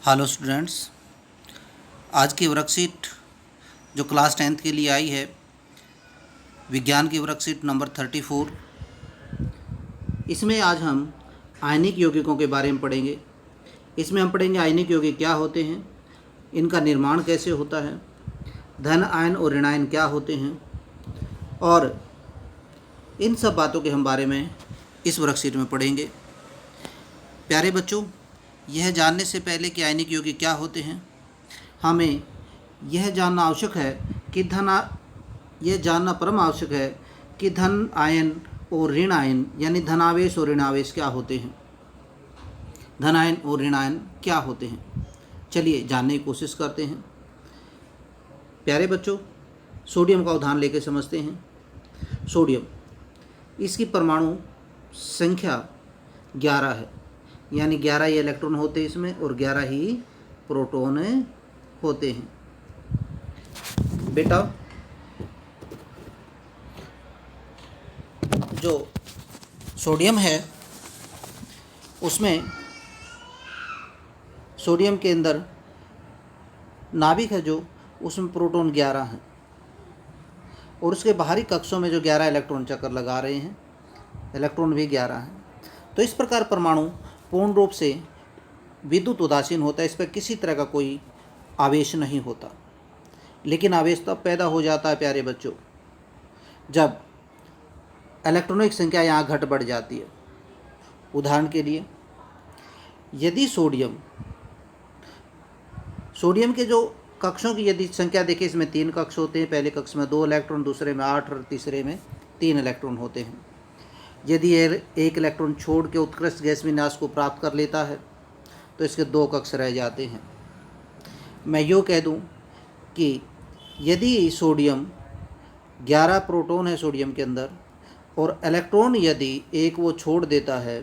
Hello students, आज की worksheet जो क्लास 10th के लिए आई है, विज्ञान की वर्कशीट नंबर 34। इसमें आज हम आयनिक यौगिकों के बारे में पढ़ेंगे। इसमें हम पढ़ेंगे आयनिक यौगिक क्या होते हैं, इनका निर्माण कैसे होता है, धन आयन और ऋण आयन क्या होते हैं, और इन सब बातों के हम बारे में इस वर्कशीट में पढ़ेंगे। प्यारे बच्चों, यह जानने से पहले कि आयनिक यौगिक क्या होते हैं, हमें यह जानना आवश्यक है कि यह जानना परम आवश्यक है कि धन आयन और ऋण आयन यानी धनावेश और ऋणावेश क्या होते हैं। धन आयन और ऋण आयन क्या होते हैं, चलिए जानने की कोशिश करते हैं। प्यारे बच्चों, सोडियम का उदाहरण लेकर समझते हैं। सोडियम, इसकी परमाणु संख्या 11 है, यानी 11 ही इलेक्ट्रॉन होते हैं इसमें और 11 ही प्रोटॉन होते हैं। बेटा, जो सोडियम है उसमें सोडियम के अंदर नाभिक है जो उसमें प्रोटॉन 11 हैं और उसके बाहरी कक्षों में जो 11 इलेक्ट्रॉन चक्कर लगा रहे हैं, इलेक्ट्रॉन भी 11 हैं। तो इस प्रकार परमाणु पूर्ण रूप से विद्युत उदासीन होता है, इस पर किसी तरह का कोई आवेश नहीं होता। लेकिन आवेश तब पैदा हो जाता है प्यारे बच्चों, जब इलेक्ट्रॉनों की संख्या यहाँ घट बढ़ जाती है। उदाहरण के लिए, यदि सोडियम के जो कक्षों की यदि संख्या देखें, इसमें 3 कक्ष होते हैं। पहले कक्ष में 2 इलेक्ट्रॉन, दूसरे में 8 और तीसरे में 3 इलेक्ट्रॉन होते हैं। यदि एक इलेक्ट्रॉन छोड़ के उत्कृष्ट गैस विन्यास को प्राप्त कर लेता है तो इसके 2 कक्ष रह जाते हैं। मैं यूँ कह दूं कि यदि सोडियम 11 प्रोटॉन है सोडियम के अंदर और इलेक्ट्रॉन यदि एक वो छोड़ देता है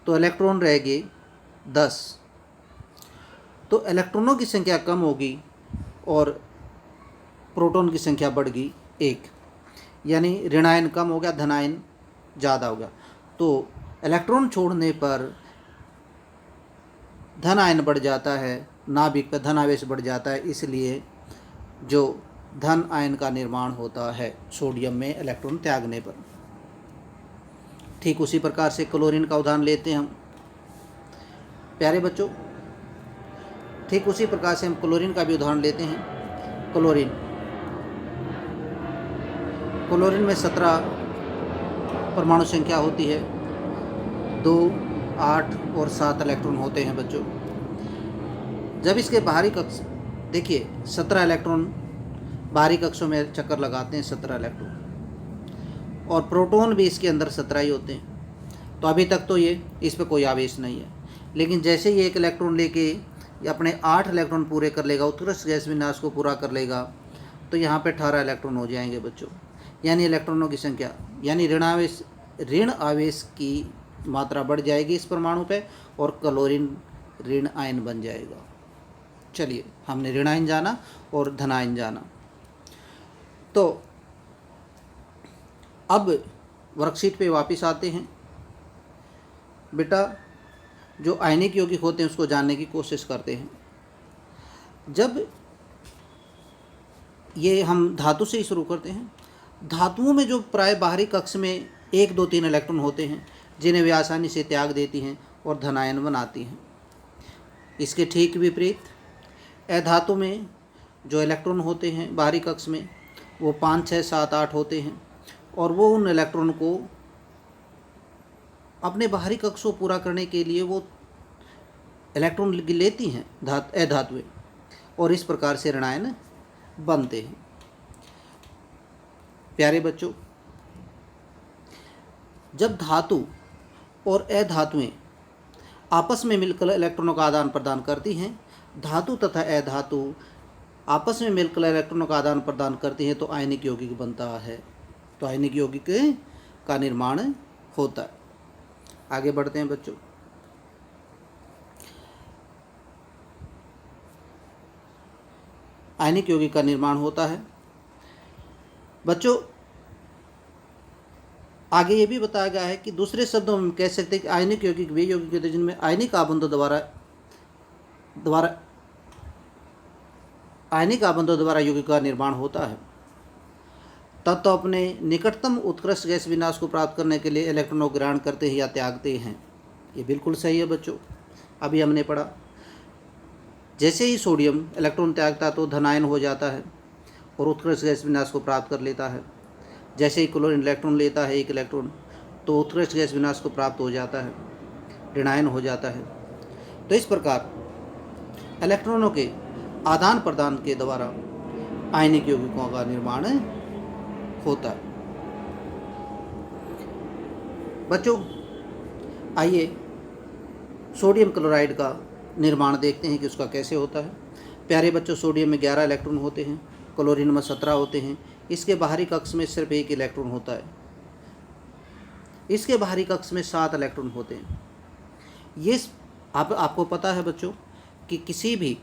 तो इलेक्ट्रॉन रह गए 10। तो इलेक्ट्रॉनों की संख्या कम होगी और प्रोटॉन की संख्या बढ़ गई 1, यानी ऋण आयन कम हो गया, धन आयन ज़्यादा हो गया। तो इलेक्ट्रॉन छोड़ने पर धन आयन बढ़ जाता है, नाभिक पर धनावेश बढ़ जाता है, इसलिए जो धन आयन का निर्माण होता है सोडियम में इलेक्ट्रॉन त्यागने पर। ठीक उसी प्रकार से क्लोरीन का उदाहरण लेते हैं हम। प्यारे बच्चों, ठीक उसी प्रकार से हम क्लोरीन का भी उदाहरण लेते हैं। क्लोरीन में 17 परमाणु संख्या होती है, 2, 8 और 7 इलेक्ट्रॉन होते हैं बच्चों। जब इसके बाहरी कक्ष देखिए, 17 इलेक्ट्रॉन बाहरी कक्षों में चक्कर लगाते हैं, 17 इलेक्ट्रॉन, और प्रोटॉन भी इसके अंदर 17 ही होते हैं। तो अभी तक तो ये इस पर कोई आवेश नहीं है। लेकिन जैसे ही 1 इलेक्ट्रॉन लेके अपने 8 इलेक्ट्रॉन पूरे कर लेगा, उत्कृष्ट गैस विन्यास को पूरा कर लेगा, तो यहाँ पे 18 इलेक्ट्रॉन हो जाएंगे बच्चों। यानी इलेक्ट्रॉनों की संख्या, यानी ऋण आवेश की मात्रा बढ़ जाएगी इस परमाणु पे और क्लोरीन ऋण आयन बन जाएगा। चलिए, हमने ऋण आयन जाना और धन आयन जाना। तो अब वर्कशीट पे वापस आते हैं। बेटा, जो आयनिक यौगिक होते हैं उसको जानने की कोशिश करते हैं। जब ये हम धातु से ही शुरू करते हैं। धातुओं में जो प्राय बाहरी कक्ष में 1, 2, 3 इलेक्ट्रॉन होते हैं जिन्हें वे आसानी से त्याग देती हैं और धन आयन बनाती हैं। इसके ठीक विपरीत अधातु में जो इलेक्ट्रॉन होते हैं बाहरी कक्ष में, वो 5, 6, 7, 8 होते हैं और वो उन इलेक्ट्रॉन को अपने बाहरी कक्ष को पूरा करने के लिए वो इलेक्ट्रॉन लेती हैं अधातुएं, और इस प्रकार से ऋण आयन बनते हैं। प्यारे बच्चों, जब धातु और अधातुएं आपस में मिलकर इलेक्ट्रॉनों का आदान प्रदान करती हैं, धातु तथा अधातु आपस में मिलकर इलेक्ट्रॉनों का आदान प्रदान करती हैं, तो आयनिक यौगिक बनता है। तो आयनिक यौगिक का निर्माण होता है। आगे बढ़ते हैं बच्चों। आयनिक यौगिक का निर्माण होता है बच्चों। आगे ये भी बताया गया है कि दूसरे शब्दों में कह सकते हैं कि आयनिक यौगिक वे यौगिक होते हैं जिनमें आयनिक आबंधों द्वारा द्वारा आयनिक आबंधों द्वारा यौगिक का निर्माण होता है। तत्व अपने निकटतम उत्कृष्ट गैस विन्यास को प्राप्त करने के लिए इलेक्ट्रॉनों को ग्रहण करते हैं या त्यागते हैं। ये बिल्कुल सही है बच्चों, अभी हमने पढ़ा। जैसे ही सोडियम इलेक्ट्रॉन त्यागता है तो धनायन हो जाता है और उत्कृष्ट गैस विन्यास को प्राप्त कर लेता है। जैसे ही क्लोरीन इलेक्ट्रॉन लेता है एक इलेक्ट्रॉन, तो उत्कृष्ट गैस विन्यास को प्राप्त हो जाता है, ऋणायन हो जाता है। तो इस प्रकार इलेक्ट्रॉनों के आदान प्रदान के द्वारा आयनिक यौगिकों का निर्माण होता है। बच्चों आइए सोडियम क्लोराइड का निर्माण देखते हैं कि उसका कैसे होता है। प्यारे बच्चों, सोडियम में 11 इलेक्ट्रॉन होते हैं, क्लोरीन में 17 होते हैं। इसके बाहरी कक्ष में सिर्फ एक इलेक्ट्रॉन होता है। इसके बाहरी कक्ष में 7 इलेक्ट्रॉन होते हैं। ये आपको पता है बच्चों कि किसी भी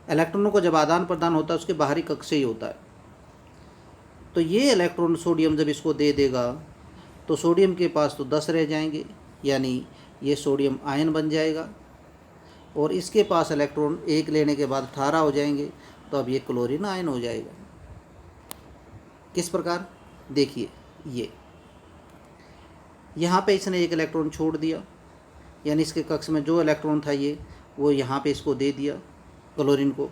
इलेक्ट्रॉनों को जब आदान प्रदान होता है उसके बाहरी कक्ष से ही होता है। तो ये इलेक्ट्रॉन सोडियम जब इसको दे देगा तो सोडियम के पास तो 10 रह जाएंगे, यानी ये सोडियम आयन बन जाएगा। और इसके पास इलेक्ट्रॉन एक लेने के बाद 18 हो जाएंगे, तो अब ये क्लोरीन आयन हो जाएगा। किस प्रकार? देखिए, ये यहाँ पे इसने एक इलेक्ट्रॉन छोड़ दिया, यानी इसके कक्ष में जो इलेक्ट्रॉन था ये वो यहाँ पे इसको दे दिया क्लोरीन को।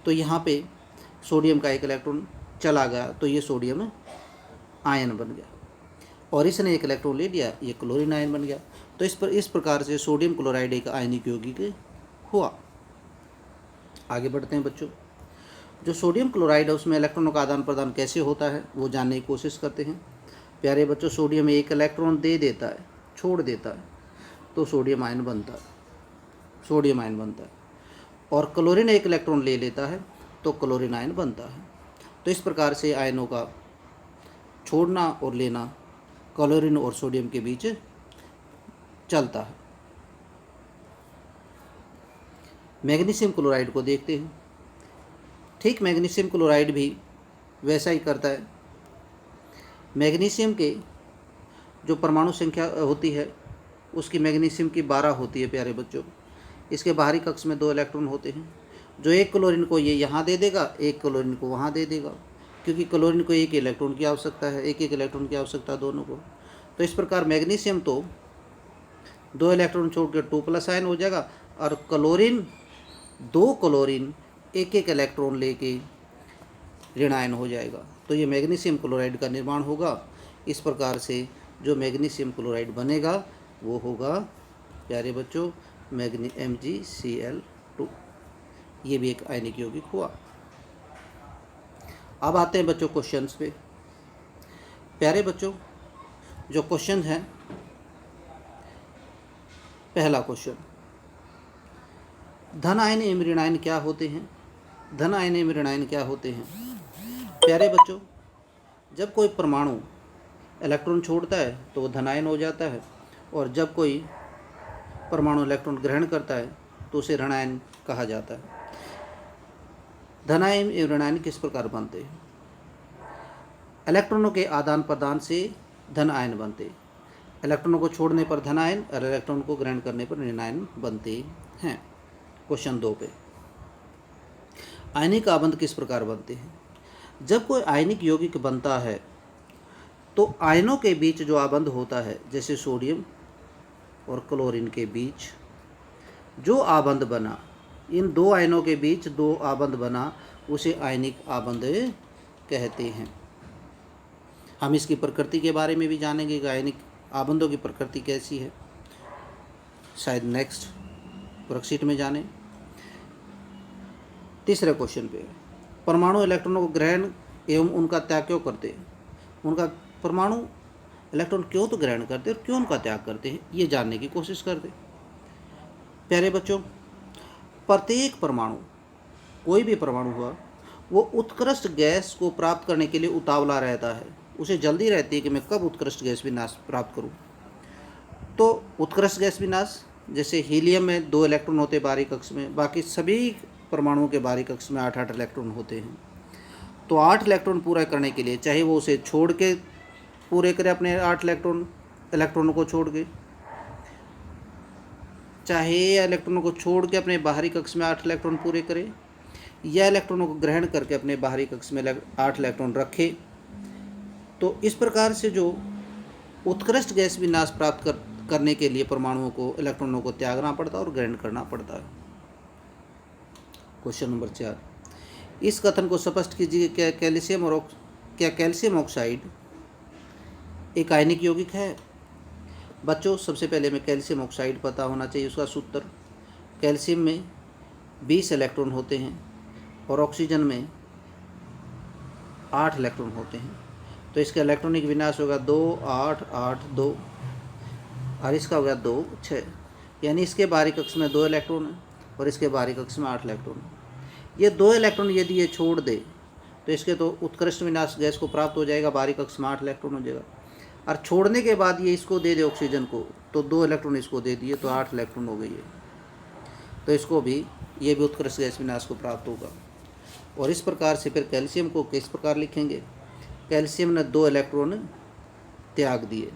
तो यहाँ पे सोडियम का एक इलेक्ट्रॉन चला गया, तो ये सोडियम आयन बन गया। और इसने एक इलेक्ट्रॉन ले लिया, ये क्लोरीन आयन बन गया। तो इस प्रकार से सोडियम क्लोराइड एक आयनिक यौगिक हुआ। आगे बढ़ते हैं बच्चों। जो सोडियम क्लोराइड है उसमें इलेक्ट्रॉनों का आदान प्रदान कैसे होता है वो जानने की कोशिश करते हैं। प्यारे बच्चों, सोडियम एक इलेक्ट्रॉन दे देता है, छोड़ देता है, तो सोडियम आयन बनता है, सोडियम आयन बनता है। और क्लोरीन एक इलेक्ट्रॉन ले लेता है तो क्लोरीन आयन बनता है। तो इस प्रकार से आयनों का छोड़ना और लेना क्लोरीन और सोडियम के बीच चलता है। मैग्नीशियम क्लोराइड को देखते हैं। ठीक मैग्नीशियम क्लोराइड भी वैसा ही करता है। मैग्नीशियम के जो परमाणु संख्या होती है उसकी मैग्नीशियम की 12 होती है प्यारे बच्चों। इसके बाहरी कक्ष में 2 इलेक्ट्रॉन होते हैं, जो एक क्लोरीन को ये यहाँ दे देगा, एक क्लोरीन को वहाँ दे देगा, क्योंकि क्लोरीन को एक इलेक्ट्रॉन की आवश्यकता है, एक इलेक्ट्रॉन की आवश्यकता दोनों को। तो इस प्रकार मैग्नीशियम तो 2 इलेक्ट्रॉन छोड़कर 2+ आयन हो जाएगा, और क्लोरीन 2 क्लोरीन एक इलेक्ट्रॉन लेके ऋणायन हो जाएगा। तो ये मैग्नीशियम क्लोराइड का निर्माण होगा। इस प्रकार से जो मैग्नीशियम क्लोराइड बनेगा वो होगा प्यारे बच्चों MgCl2। ये भी एक आयनिक यौगिक हुआ। अब आते हैं बच्चों क्वेश्चंस पे। प्यारे बच्चों, जो क्वेश्चन है, पहला क्वेश्चन, धन आयन एवं ऋणायन क्या होते हैं? धन आयन एवं ऋणायन क्या होते हैं? प्यारे बच्चों, जब कोई परमाणु इलेक्ट्रॉन छोड़ता है तो वो धनायन हो जाता है, और जब कोई परमाणु इलेक्ट्रॉन ग्रहण करता है तो उसे ऋणायन कहा जाता है। धनायन एवं ऋणायन किस प्रकार बनते हैं? इलेक्ट्रॉनों के आदान प्रदान से धन आयन बनते हैं। इलेक्ट्रॉनों को छोड़ने पर धन आयन और इलेक्ट्रॉन को ग्रहण करने पर ऋणायन बनते हैं। क्वेश्चन 2 पे, आयनिक आबंध किस प्रकार बनते हैं? जब कोई आयनिक यौगिक बनता है तो आयनों के बीच जो आबंध होता है, जैसे सोडियम और क्लोरीन के बीच जो आबंध बना, इन 2 आयनों के बीच 2 आबंध बना, उसे आयनिक आबंध कहते हैं। हम इसकी प्रकृति के बारे में भी जानेंगे कि आयनिक आबंधों की प्रकृति कैसी है, शायद नेक्स्ट वर्कशीट में जानें। तीसरे क्वेश्चन पे, परमाणु इलेक्ट्रॉनों को ग्रहण एवं उनका त्याग क्यों करते हैं? उनका परमाणु इलेक्ट्रॉन क्यों तो ग्रहण करते हैं और क्यों उनका त्याग करते हैं, ये जानने की कोशिश करते हैं। प्यारे बच्चों, प्रत्येक परमाणु, कोई भी परमाणु हुआ, वो उत्कृष्ट गैस को प्राप्त करने के लिए उतावला रहता है। उसे जल्दी रहती है कि मैं कब उत्कृष्ट गैस विन्यास प्राप्त करूं। तो उत्कृष्ट गैस विन्यास, जैसे हीलियम में 2 इलेक्ट्रॉन होते हैं बाहरी कक्ष में, बाकी सभी परमाणुओं के बाहरी कक्ष में 8-8 इलेक्ट्रॉन होते हैं। तो 8 इलेक्ट्रॉन पूरा करने के लिए, चाहे वो उसे छोड़ के पूरे करे अपने 8 इलेक्ट्रॉनों को छोड़ के, चाहे इलेक्ट्रॉनों को छोड़ के अपने बाहरी कक्ष में 8 इलेक्ट्रॉन पूरे करे या इलेक्ट्रॉनों को ग्रहण करके अपने बाहरी कक्ष में 8 इलेक्ट्रॉन रखे। तो इस प्रकार से जो उत्कृष्ट गैस विन्यास प्राप्त करने के लिए परमाणुओं को इलेक्ट्रॉनों को त्यागना पड़ता है और ग्रहण करना पड़ता है। क्वेश्चन नंबर 4, इस कथन को स्पष्ट कीजिए, क्या कैल्शियम ऑक्साइड एक आयनिक यौगिक है? बच्चों, सबसे पहले हमें कैल्शियम ऑक्साइड पता होना चाहिए। उसका सूत्र, कैल्शियम में 20 इलेक्ट्रॉन होते हैं और ऑक्सीजन में 8 इलेक्ट्रॉन होते हैं। तो इसका इलेक्ट्रॉनिक विन्यास होगा 2 8 8 2 और इसका होगा 2 6, यानी इसके बाहरी कक्ष में 2 इलेक्ट्रॉन है और इसके बाहरी कक्ष में 8 इलेक्ट्रॉन है। ये 2 इलेक्ट्रॉन यदि ये छोड़ दे तो इसके तो उत्कृष्ट विन्यास गैस को प्राप्त हो जाएगा, बाहरी कक्ष में 8 इलेक्ट्रॉन हो जाएगा। और छोड़ने के बाद ये इसको दे दे ऑक्सीजन को, तो 2 इलेक्ट्रॉन इसको दे दिए तो 8 इलेक्ट्रॉन हो गई है। तो इसको भी, ये भी उत्कृष्ट गैस विन्यास को प्राप्त होगा। और इस प्रकार से फिर कैल्शियम को किस प्रकार लिखेंगे? कैल्शियम ने 2 इलेक्ट्रॉन त्याग दिए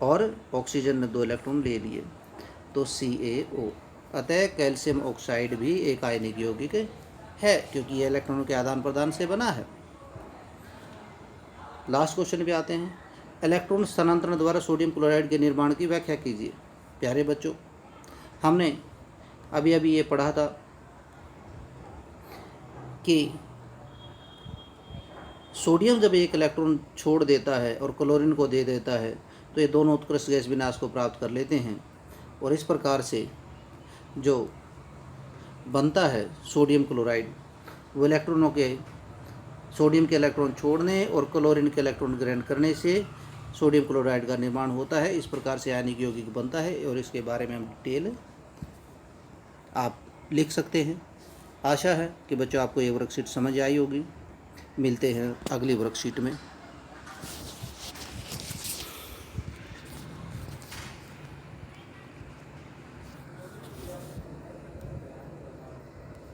और ऑक्सीजन ने 2 इलेक्ट्रॉन ले लिए, तो CaO। अतः कैल्शियम ऑक्साइड भी एक आयनिक यौगिक है, क्योंकि यह इलेक्ट्रॉनों के आदान प्रदान से बना है। लास्ट क्वेश्चन पे आते हैं। इलेक्ट्रॉन स्थानांतरण द्वारा सोडियम क्लोराइड के निर्माण की व्याख्या कीजिए। प्यारे बच्चों, हमने अभी ये पढ़ा था कि सोडियम जब एक इलेक्ट्रॉन छोड़ देता है और क्लोरीन को दे देता है तो ये दोनों उत्कृष्ट गैस विन्यास को प्राप्त कर लेते हैं। और इस प्रकार से जो बनता है सोडियम क्लोराइड, वो इलेक्ट्रॉनों के, सोडियम के इलेक्ट्रॉन छोड़ने और क्लोरीन के इलेक्ट्रॉन ग्रहण करने से सोडियम क्लोराइड का निर्माण होता है। इस प्रकार से आयनिक यौगिक बनता है और इसके बारे में हम डिटेल आप लिख सकते हैं। आशा है कि बच्चों आपको ये वर्कशीट समझ आई होगी। मिलते हैं अगली वर्कशीट में।